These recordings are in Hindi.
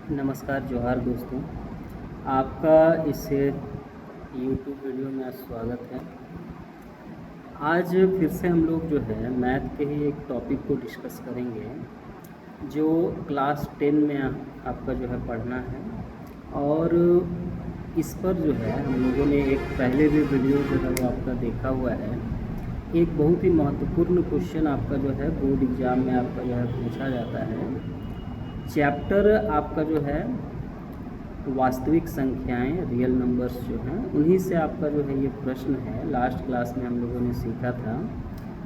नमस्कार जोहार दोस्तों। आपका इस यूट्यूब वीडियो में स्वागत है। आज फिर से हम लोग जो है मैथ के ही एक टॉपिक को डिस्कस करेंगे जो क्लास 10 में आपका जो है पढ़ना है। और इस पर जो है हम लोगों ने एक पहले भी वीडियो जो है वो आपका देखा हुआ है। एक बहुत ही महत्वपूर्ण क्वेश्चन आपका जो है बोर्ड एग्ज़ाम में आपका जो है पूछा जाता है। चैप्टर आपका जो है वास्तविक संख्याएं, रियल नंबर्स जो हैं उन्हीं से आपका जो है ये प्रश्न है। लास्ट क्लास में हम लोगों ने सीखा था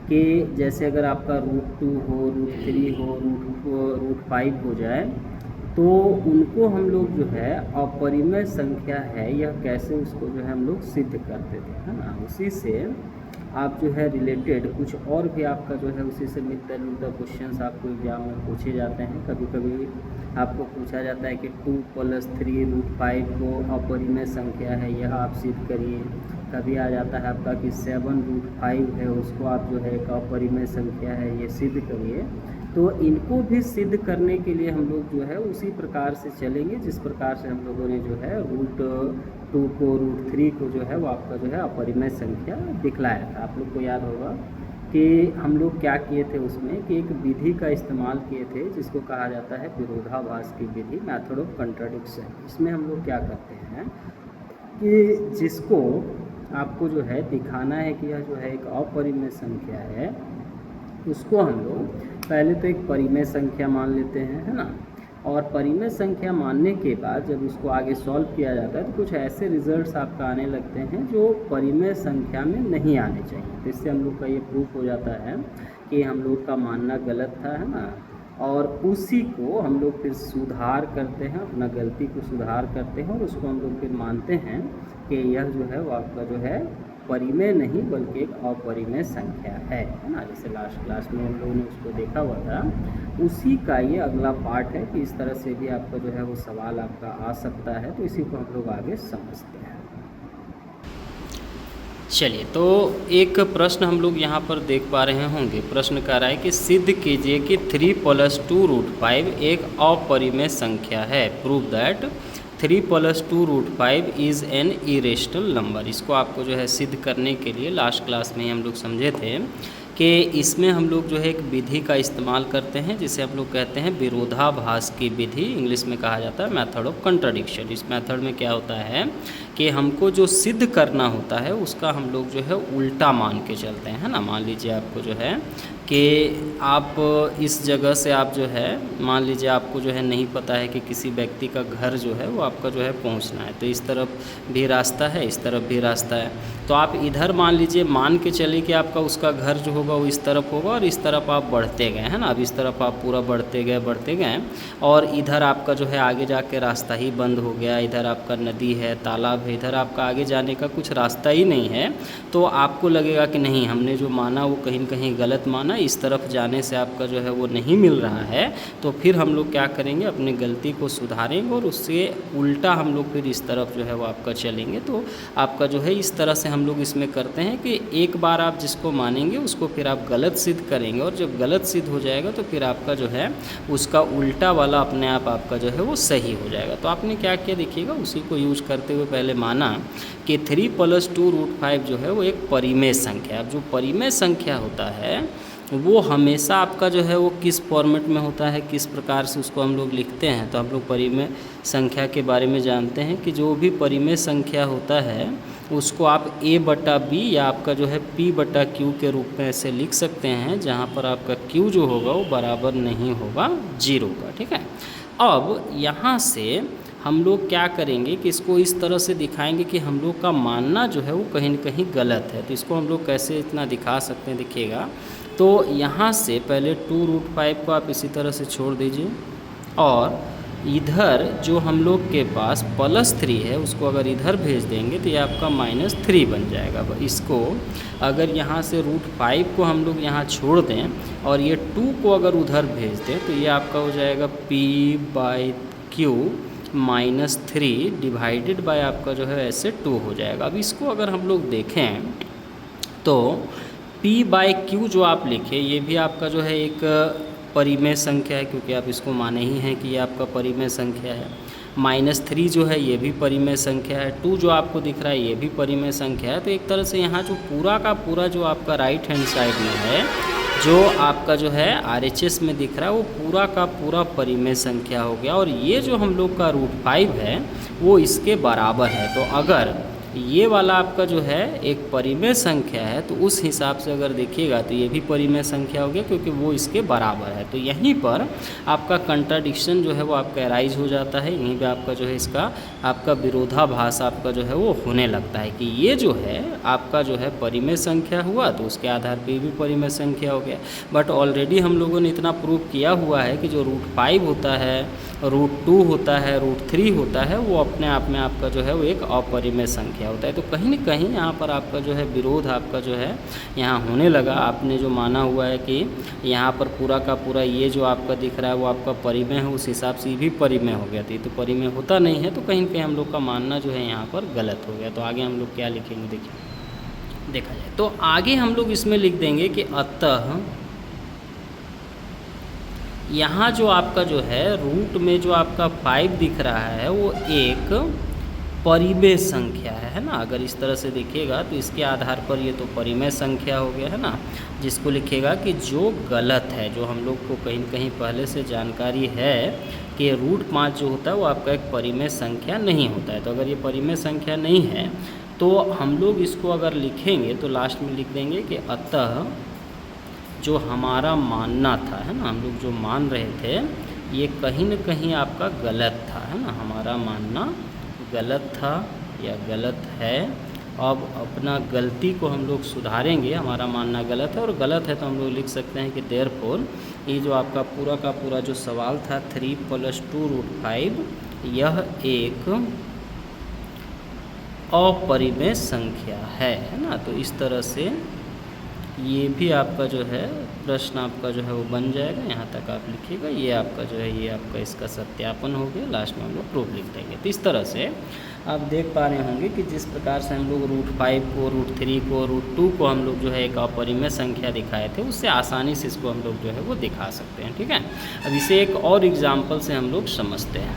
कि जैसे अगर आपका √2 हो, √3 हो, √5 हो जाए तो उनको हम लोग जो है अपरिमेय संख्या है यह कैसे उसको जो है हम लोग सिद्ध करते थे, है ना। उसी से आप जो है रिलेटेड कुछ और भी आपका जो है उसी से मिलता जुलता क्वेश्चंस आपको एग्जाम में पूछे जाते हैं। कभी कभी आपको पूछा जाता है कि 2 + 3 √5 को अपरिमेय संख्या है यह आप सिद्ध करिए। कभी आ जाता है आपका कि 7 √5 है उसको आप जो है एक अपरिमेय संख्या है ये सिद्ध करिए। तो इनको भी सिद्ध करने के लिए हम लोग जो है उसी प्रकार से चलेंगे जिस प्रकार से हम लोगों ने जो है √2 को, √3 को जो है वो आपका जो है अपरिमेय संख्या दिखलाया था। आप लोग को याद होगा कि हम लोग क्या किए थे उसमें कि एक विधि का इस्तेमाल किए थे जिसको कहा जाता है विरोधाभास की विधि, मेथड ऑफ कंट्राडिक्शन। इसमें हम लोग क्या करते हैं कि जिसको आपको जो है दिखाना है कि यह जो है एक अपरिमेय संख्या है उसको हम लोग पहले तो एक परिमेय संख्या मान लेते हैं, है ना। और परिमेय संख्या मानने के बाद जब उसको आगे सॉल्व किया जाता है तो कुछ ऐसे रिजल्ट्स आपका आने लगते हैं जो परिमेय संख्या में नहीं आने चाहिए। तो इससे हम लोग का ये प्रूफ हो जाता है कि हम लोग का मानना गलत था, है ना। और उसी को हम लोग फिर सुधार करते हैं, अपना गलती को सुधार करते हैं और उसको हम लोग फिर मानते हैं कि यह जो है वो आपका जो है परिमेय नहीं बल्कि एक अपरिमेय संख्या है ना। जैसे लास्ट क्लास में हम लोगों ने उसको देखा हुआ था, उसी का ये अगला पार्ट है कि इस तरह से भी आपका जो है वो सवाल आपका आ सकता है। तो इसी को हम लोग आगे समझते हैं। चलिए, तो एक प्रश्न हम लोग यहाँ पर देख पा रहे होंगे। प्रश्न कह रहा है कि सिद्ध कीजिए कि 3 + 2 √5 एक अपरिमेय संख्या है। Prove that 3 + 2 √5 is an irrational number. इसको आपको जो है सिद्ध करने के लिए लास्ट क्लास में हम लोग समझे थे कि इसमें हम लोग जो है एक विधि का इस्तेमाल करते हैं जिसे हम लोग कहते हैं विरोधाभास की विधि। इंग्लिश में कहा जाता है मेथड ऑफ कंट्राडिक्शन। इस मेथड में क्या होता है कि हमको जो सिद्ध करना होता है उसका हम लोग जो है उल्टा मान के चलते हैं, है ना। मान लीजिए आपको जो है कि आप इस जगह से आप जो है मान लीजिए आपको जो है नहीं पता है कि किसी व्यक्ति का घर जो है वो आपका जो है पहुंचना है। तो इस तरफ भी रास्ता है, इस तरफ भी रास्ता है। तो आप इधर मान लीजिए मान के चलिए कि आपका उसका घर जो होगा वो इस तरफ होगा और इस तरफ आप बढ़ते गए, है ना। अब इस तरफ आप पूरा बढ़ते गए और इधर आपका जो है आगे जाके रास्ता ही बंद हो गया। इधर आपका नदी है, तालाब है, इधर आपका आगे जाने का कुछ रास्ता ही नहीं है। तो आपको लगेगा कि नहीं, हमने जो माना वो कहीं न कहीं गलत माना, इस तरफ जाने से आपका जो है वो नहीं मिल रहा है। तो फिर हम लोग क्या करेंगे, अपनी गलती को सुधारेंगे और उससे उल्टा हम लोग फिर इस तरफ जो है वो आपका चलेंगे। तो आपका जो है इस तरह से हम लोग इसमें करते हैं कि एक बार आप जिसको मानेंगे उसको फिर आप गलत सिद्ध करेंगे और जब गलत सिद्ध हो जाएगा तो फिर आपका जो है उसका उल्टा वाला अपने आप आपका जो है वो सही हो जाएगा। तो आपने क्या किया देखिएगा, उसी को यूज करते हुए पहले माना कि 3 + 2 √5 जो है वो एक परिमेय संख्या है। अब जो परिमेय संख्या होता है वो हमेशा आपका जो है वो किस फॉर्मेट में होता है, किस प्रकार से उसको हम लोग लिखते हैं। तो हम लोग परिमेय संख्या के बारे में जानते हैं कि जो भी परिमेय संख्या होता है उसको आप a/b या आपका जो है p/q के रूप में ऐसे लिख सकते हैं, जहाँ पर आपका q जो होगा वो बराबर नहीं होगा 0 का, ठीक है। अब यहाँ से हम लोग क्या करेंगे कि इसको इस तरह से दिखाएंगे कि हम लोग का मानना जो है वो कहीं न कहीं गलत है। तो इसको हम लोग कैसे इतना दिखा सकते हैं देखिएगा। तो यहाँ से पहले 2 √5 को आप इसी तरह से छोड़ दीजिए और इधर जो हम लोग के पास +3 है उसको अगर इधर भेज देंगे तो ये आपका -3 बन जाएगा। इसको अगर यहाँ से √5 को हम लोग यहाँ छोड़ दें और ये 2 को अगर उधर भेज दें तो ये आपका हो जाएगा p/q -3 डिवाइडेड बाय आपका जो है ऐसे 2 हो जाएगा। अब इसको अगर हम लोग देखें तो p/q जो आप लिखे ये भी आपका जो है एक परिमेय संख्या है, क्योंकि आप इसको माने ही हैं कि ये आपका परिमेय संख्या है। -3 जो है ये भी परिमेय संख्या है। 2 जो आपको दिख रहा है ये भी परिमेय संख्या है। तो एक तरह से यहाँ जो पूरा का पूरा जो आपका राइट हैंड साइड में है, जो आपका जो है RHS में दिख रहा है, वो पूरा का पूरा परिमेय संख्या हो गया। और ये जो हम लोग का √5 है वो इसके बराबर है। तो अगर ये वाला आपका जो है एक परिमेय संख्या है, तो उस हिसाब से अगर देखिएगा तो ये भी परिमेय संख्या हो गया, क्योंकि वो इसके बराबर है। तो यहीं पर आपका कंट्राडिक्शन जो है वो आपका अराइज हो जाता है। यहीं पे आपका जो है इसका आपका विरोधाभास आपका जो है वो होने लगता है कि ये जो है आपका जो है परिमेय संख्या हुआ, तो उसके आधार पे भी परिमेय संख्या हो गया। बट ऑलरेडी हम लोगों ने इतना प्रूव किया हुआ है कि जो √5 होता है, √2 होता है, √3 होता है, वो अपने आप में आपका जो है वो एक अपरिमेय संख्या होता है। तो कहीं न कहीं यहाँ पर आपका जो है विरोध आपका जो है यहाँ होने लगा। आपने जो माना हुआ है कि यहाँ पर पूरा का पूरा ये जो आपका दिख रहा है वो आपका परिमेय है, उस हिसाब से ये भी परिमेय हो गया थी। तो परिमेय होता नहीं है, तो कहीं न कहीं हम लोग का मानना जो है यहाँ पर गलत हो गया। तो आगे हम लोग क्या लिखेंगे, देखिए देखा जाए तो आगे हम लोग इसमें लिख देंगे कि अतः यहाँ जो आपका जो है रूट में जो आपका 5 दिख रहा है वो एक परिमेय संख्या है ना। अगर इस तरह से देखिएगा तो इसके आधार पर ये तो परिमेय संख्या हो गया है ना, जिसको लिखेगा कि जो गलत है, जो हम लोग को कहीं न कहीं पहले से जानकारी है कि √5 जो होता है वो आपका एक परिमेय संख्या नहीं होता है। तो अगर ये परिमेय संख्या नहीं है तो हम लोग इसको अगर लिखेंगे तो लास्ट में लिख देंगे कि अतः जो हमारा मानना था, है ना, हम लोग जो मान रहे थे ये कहीं न कहीं आपका गलत था, है ना, हमारा मानना गलत था या गलत है। अब अपना गलती को हम लोग सुधारेंगे। हमारा मानना गलत है और गलत है तो हम लोग लिख सकते हैं कि देयरफॉर ये जो आपका पूरा का पूरा जो सवाल था 3 + 2 √5 यह एक अपरिमेय संख्या है ना। तो इस तरह से ये भी आपका जो है प्रश्न आपका जो है वो बन जाएगा। यहाँ तक आप लिखिएगा, ये आपका जो है ये आपका इसका सत्यापन हो गया। लास्ट में हम लोग प्रूफ लिख देंगे। तो इस तरह से आप देख पा रहे होंगे कि जिस प्रकार से हम लोग √5 को, √3 को, √2 को हम लोग जो है एक अपरिमेय संख्या दिखाए थे, उससे आसानी से इसको हम लोग जो है वो दिखा सकते हैं। ठीक है, अब इसे एक और एग्जाम्पल से हम लोग समझते हैं।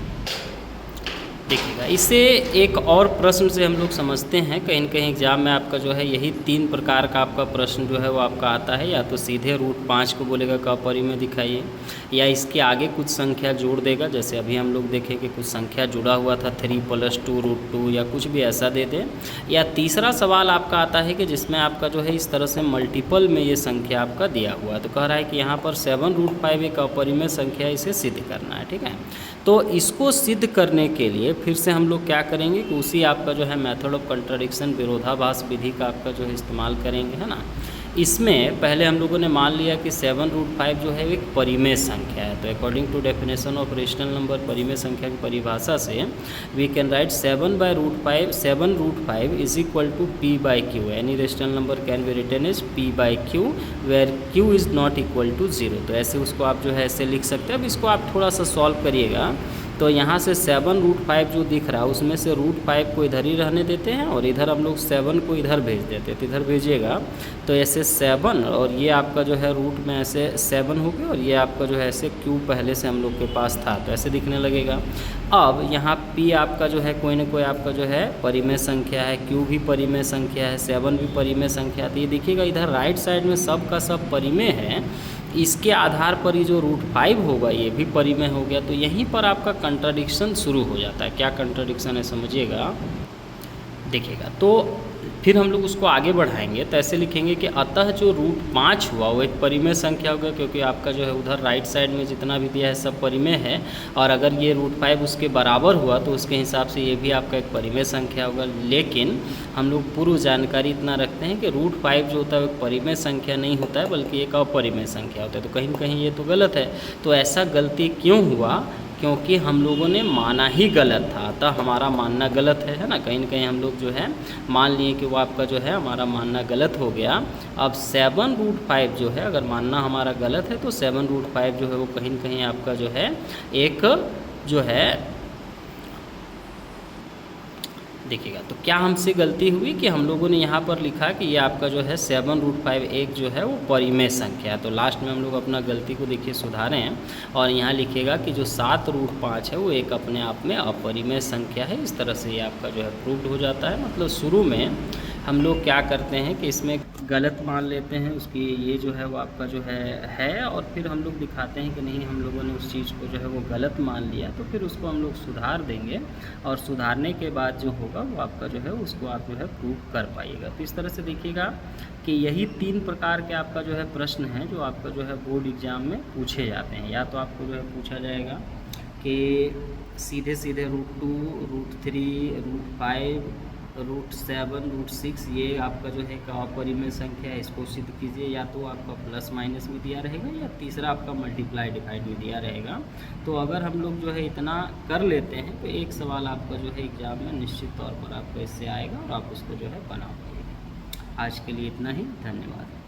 देखिएगा, इसे एक और प्रश्न से हम लोग समझते हैं। कहीं न कहीं एग्जाम में आपका जो है यही 3 प्रकार का आपका प्रश्न जो है वो आपका आता है। या तो सीधे √5 को बोलेगा कि अपरिमेय दिखाइए, या इसके आगे कुछ संख्या जोड़ देगा। जैसे अभी हम लोग देखें कि कुछ संख्या जुड़ा हुआ था 3 + 2 √2 या कुछ भी ऐसा दे दे। या तीसरा सवाल आपका आता है कि जिसमें आपका जो है इस तरह से मल्टीपल में ये संख्या आपका दिया हुआ है। तो कह रहा है कि यहाँ पर 7 √5 एक अपरिमेय संख्या, इसे सिद्ध करना है। ठीक है, तो इसको सिद्ध करने के लिए फिर से हम लोग क्या करेंगे कि उसी आपका जो है मेथड ऑफ कंट्राडिक्शन, विरोधाभास विधि का आपका जो है इस्तेमाल करेंगे, है ना। इसमें पहले हम लोगों ने मान लिया कि 7 √5 जो है एक परिमेय संख्या है। तो according to definition of rational number, परिमेय संख्या की परिभाषा से we can write 7 √5 is equal to p/q। Any rational number can be written as p/q where q is not equal to 0। तो ऐसे उसको आप जो है ऐसे लिख सकते हैं। अब इसको आप थोड़ा सा सॉल्व करिएगा तो यहाँ से 7 √5 जो दिख रहा है उसमें से √5 को इधर ही रहने देते हैं और इधर हम लोग 7 को इधर भेज देते हैं। तो इधर भेजिएगा तो ऐसे 7 और ये आपका जो है रूट में ऐसे 7 हो गया और ये आपका जो है ऐसे q पहले से हम लोग के पास था, तो ऐसे दिखने लगेगा। अब यहाँ p आपका जो है कोई ना कोई आपका जो है परिमेय संख्या है, q भी परिमेय संख्या है, 7 भी परिमेय संख्या। तो ये देखिएगा इधर राइट साइड में सब का सब परिमेय है, इसके आधार पर ये जो √5 होगा ये भी परिमेय हो गया। तो यहीं पर आपका कंट्राडिक्शन शुरू हो जाता है। क्या कंट्राडिक्शन है समझिएगा, देखिएगा। तो फिर हम लोग उसको आगे बढ़ाएंगे तो ऐसे लिखेंगे कि अतः जो √5 हुआ वो एक परिमेय संख्या होगा, क्योंकि आपका जो है उधर राइट साइड में जितना भी दिया है सब परिमेय है। और अगर ये √5 उसके बराबर हुआ तो उसके हिसाब से ये भी आपका एक परिमेय संख्या होगा। लेकिन हम लोग पूर्व जानकारी इतना रखते हैं कि √5 जो होता है एक परिमेय संख्या नहीं होता है, बल्कि एक अपरिमेय संख्या होता है। तो कहीं न कहीं ये तो गलत है। तो ऐसा गलती क्यों हुआ, क्योंकि हम लोगों ने माना ही गलत था, अतः हमारा मानना गलत है ना। कहीं न कहीं हम लोग जो है मान लिए कि वो आपका जो है हमारा मानना गलत हो गया। अब 7 √5 जो है अगर मानना हमारा गलत है तो 7 √5 जो है वो कहीं न कहीं आपका जो है एक जो है देखिएगा, तो क्या हमसे गलती हुई कि हम लोगों ने यहाँ पर लिखा कि ये आपका जो है 7√5 एक जो है वो परिमेय संख्या है। तो लास्ट में हम लोग अपना गलती को देखिए सुधारे हैं और यहाँ लिखिएगा कि जो 7√5 है वो एक अपने आप में अपरिमेय संख्या है। इस तरह से ये आपका जो है प्रूव्ड हो जाता है। मतलब शुरू में हम लोग क्या करते हैं कि इसमें गलत मान लेते हैं, उसकी ये जो है वो आपका जो है और फिर हम लोग दिखाते हैं कि नहीं, हम लोगों ने उस चीज़ को जो है वो गलत मान लिया, तो फिर उसको हम लोग सुधार देंगे और सुधारने के बाद जो होगा वो आपका जो है उसको आप जो है प्रूव कर पाइएगा। तो इस तरह से देखिएगा कि यही 3 प्रकार के आपका जो है प्रश्न हैं जो आपका जो है बोर्ड एग्ज़ाम में पूछे जाते हैं। या तो आपको जो है पूछा जाएगा कि सीधे सीधे √2, √3, √5, √7, √6 ये आपका जो है एक अपरिमेय संख्या है, इसको सिद्ध कीजिए। या तो आपका प्लस माइनस में दिया रहेगा या तीसरा आपका मल्टीप्लाई डिवाइड में दिया रहेगा। तो अगर हम लोग जो है इतना कर लेते हैं तो एक सवाल आपका जो है एग्ज़ाम में निश्चित तौर पर आपको इससे आएगा और आप उसको जो है बना पाएंगे। आज के लिए इतना ही, धन्यवाद।